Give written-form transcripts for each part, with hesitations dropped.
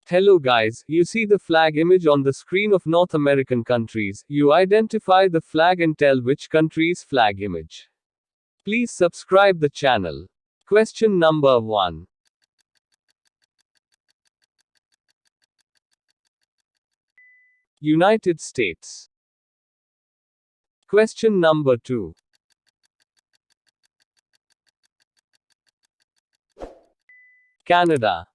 Hello guys, you see the flag image on the screen of North American countries. You identify the flag and tell which country's flag image. Please subscribe the channel. Question number 1. United States. Question number 2. Canada.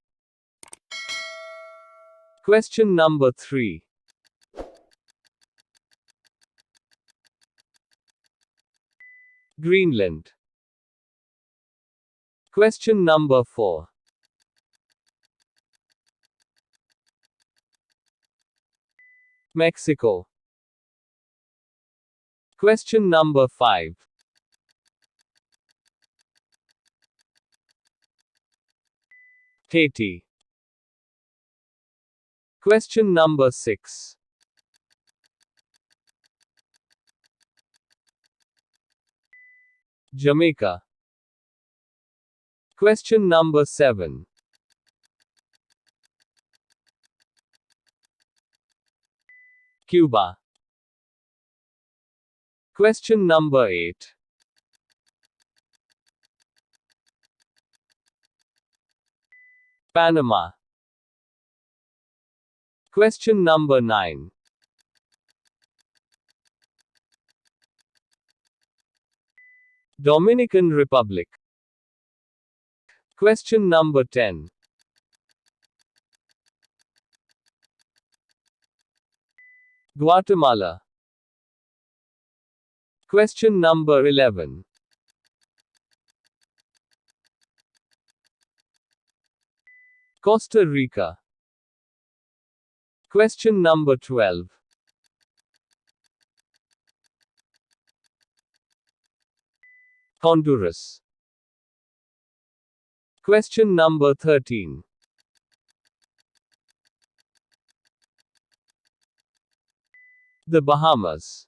Question number 3. Greenland. Question number 4. Mexico. Question number 5. Haiti. Question number 6. Jamaica. Question number 7. Cuba. Question number 8. Panama. Question number 9. Dominican Republic. Question number 10. Guatemala. Question number 11. Costa Rica. Question number 12. Honduras. Question number 13. The Bahamas.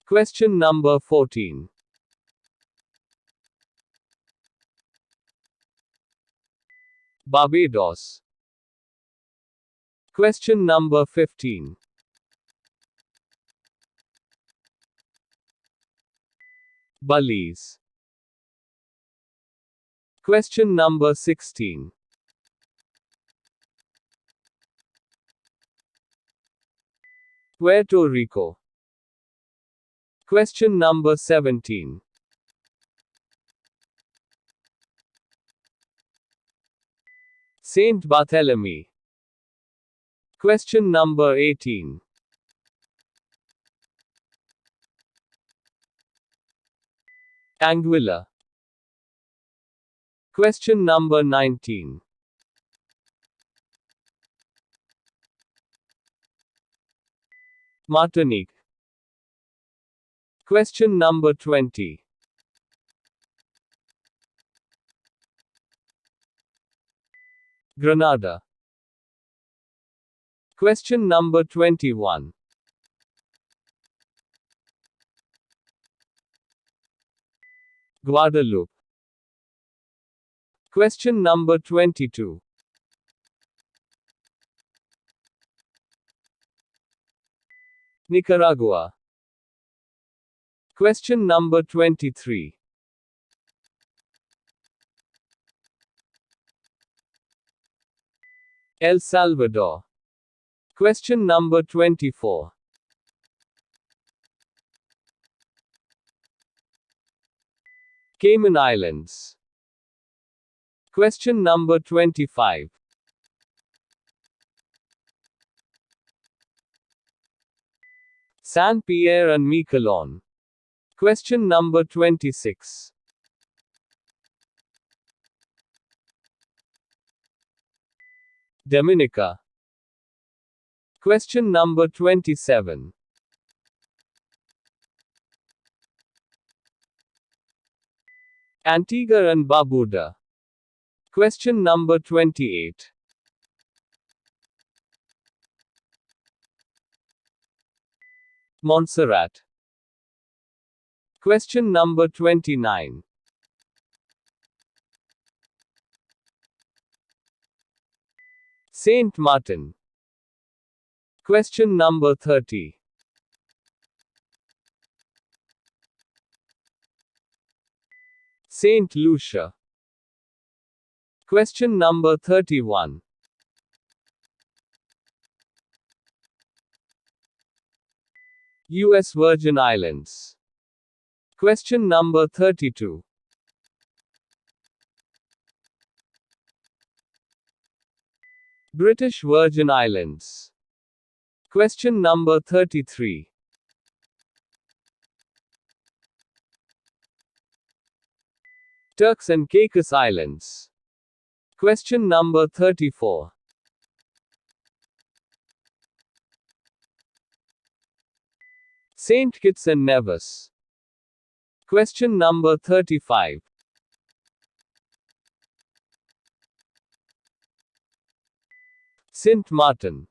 Question number 14. Barbados. Question number 15. Belize. Question number 16. Puerto Rico. Question number 17. Saint Barthélemy. Question number 18. Anguilla. Question number 19. Martinique. Question number 20. Grenada. Question number 21. Guadeloupe. Question number 22. Nicaragua. Question number 23. El Salvador. Question number 24. Cayman Islands. Question number 25. Saint Pierre and Miquelon. Question number 26. Dominica. Question number 27. Antigua and Barbuda. Question number 28. Montserrat. Question number 29. Saint Martin. Question number 30. Saint Lucia. Question number 31. U.S. Virgin Islands. Question number 32. British Virgin Islands. Question number 33. Turks and Caicos Islands. Question number 34. Saint Kitts and Nevis. Question number 35. Sint Maarten.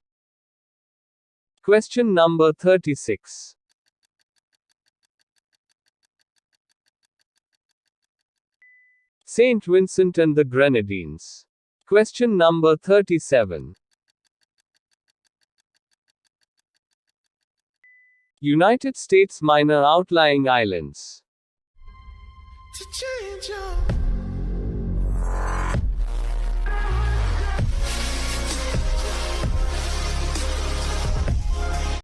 Question number 36. Saint Vincent and the Grenadines. Question number 37. United States minor outlying islands. To change your